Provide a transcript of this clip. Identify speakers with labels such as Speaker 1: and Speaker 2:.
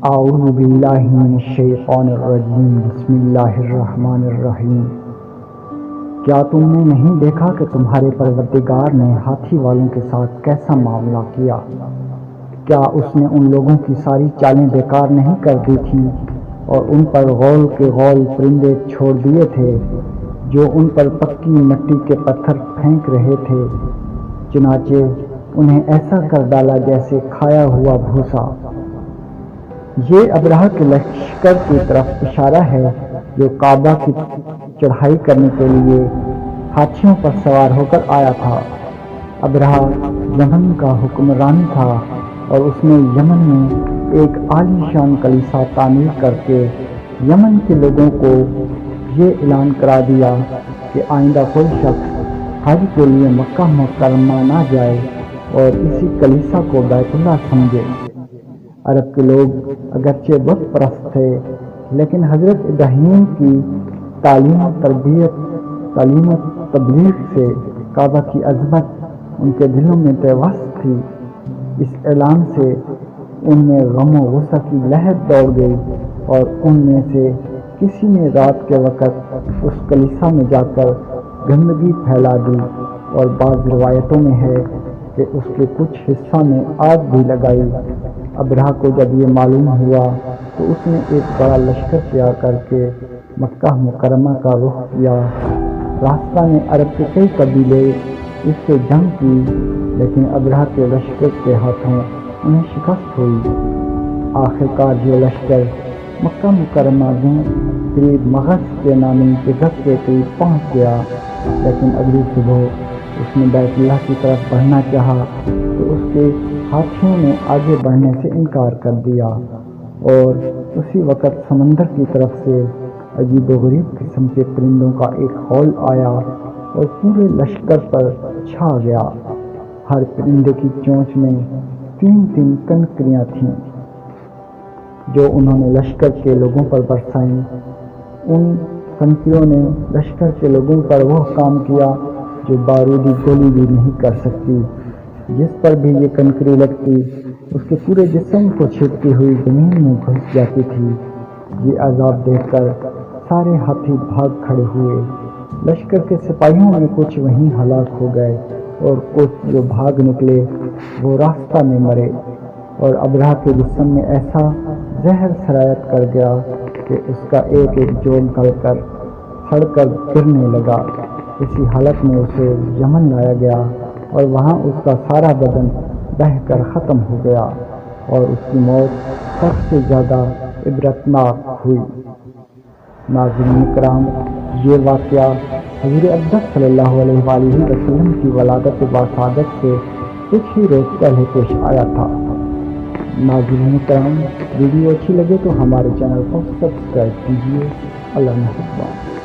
Speaker 1: اعوذ باللہ من الشیطان الرجیم بسم اللہ الرحمن الرحیم۔ کیا تم نے نہیں دیکھا کہ تمہارے پروردگار نے ہاتھی والوں کے ساتھ کیسا معاملہ کیا؟ کیا اس نے ان لوگوں کی ساری چالیں بیکار نہیں کر دی تھیں اور ان پر غول کے غول پرندے چھوڑ دیے تھے جو ان پر پکی مٹی کے پتھر پھینک رہے تھے، چنانچہ انہیں ایسا کر ڈالا جیسے کھایا ہوا بھوسا۔ یہ ابرہہ کے لشکر کی طرف اشارہ ہے جو کعبہ کی چڑھائی کرنے کے لیے ہاتھیوں پر سوار ہو کر آیا تھا۔ ابرہہ یمن کا حکمران تھا اور اس نے یمن میں ایک عالی شان کلیسا تعمیر کر کے یمن کے لوگوں کو یہ اعلان کرا دیا کہ آئندہ کوئی شخص حج کے لیے مکہ مکرمہ نہ جائے اور اسی کلیسا کو بیت اللہ سمجھے۔ عرب کے لوگ اگرچہ بت پرست تھے لیکن حضرت ابراہیم کی تعلیم و تبلیغ سے کعبہ کی عظمت ان کے دلوں میں پیوست تھی۔ اس اعلان سے ان میں غم و غصہ کی لہر دوڑ گئی اور ان میں سے کسی نے رات کے وقت اس کلیسا میں جا کر گندگی پھیلا دی، اور بعض روایتوں میں ہے کہ اس کے کچھ حصہ میں آگ بھی لگائی۔ ابرہہ کو جب یہ معلوم ہوا تو اس نے ایک بڑا لشکر تیار کر کے مکہ مکرمہ کا رخ کیا۔ راستہ میں عرب کے کئی قبیلے اس سے جنگ کی لیکن ابرہہ کے لشکر کے ہاتھوں انہیں شکست ہوئی۔ آخرکار یہ لشکر مکہ مکرمہ میں قریب مغز کے نامی جگہ کے قریب پہنچ گیا، لیکن اگلی صبح اس نے بیت اللہ کی طرف بڑھنا چاہا تو اس کے ہاتھیوں نے آگے بڑھنے سے انکار کر دیا، اور اسی وقت سمندر کی طرف سے عجیب و غریب قسم کے پرندوں کا ایک ہول آیا اور پورے لشکر پر چھا گیا۔ ہر پرندے کی چونچ میں 3 کنکریاں تھیں جو انہوں نے لشکر کے لوگوں پر برسائیں۔ ان کنکریوں نے لشکر کے لوگوں پر وہ کام کیا جو بارودی گولی بھی نہیں کر سکتی۔ جس پر بھی یہ کنکری لگتی اس کے پورے جسم کو چھیدتی ہوئی زمین میں گھس جاتی تھی۔ یہ عذاب دیکھ کر سارے ہاتھی بھاگ کھڑے ہوئے۔ لشکر کے سپاہیوں میں کچھ وہیں ہلاک ہو گئے اور کچھ جو بھاگ نکلے وہ راستہ میں مرے، اور ابرہہ کے جسم میں ایسا زہر سرایت کر گیا کہ اس کا ایک ایک جوڑ گل کر سڑ کر گرنے لگا۔ اسی حالت میں اسے یمن لایا گیا اور وہاں اس کا سارا بدن بہہ کر ختم ہو گیا اور اس کی موت سب سے زیادہ عبرتناک ہوئی۔ ناظرین کرام، یہ واقعہ حضور اقدس صلی اللہ علیہ وآلہ وسلم کی ولادت باسعادت سے کچھ ہی روز پہلے پیش آیا تھا۔ ناظرین کرام، ویڈیو اچھی لگے تو ہمارے چینل کو سبسکرائب کیجیے۔ اللہ نگہبان۔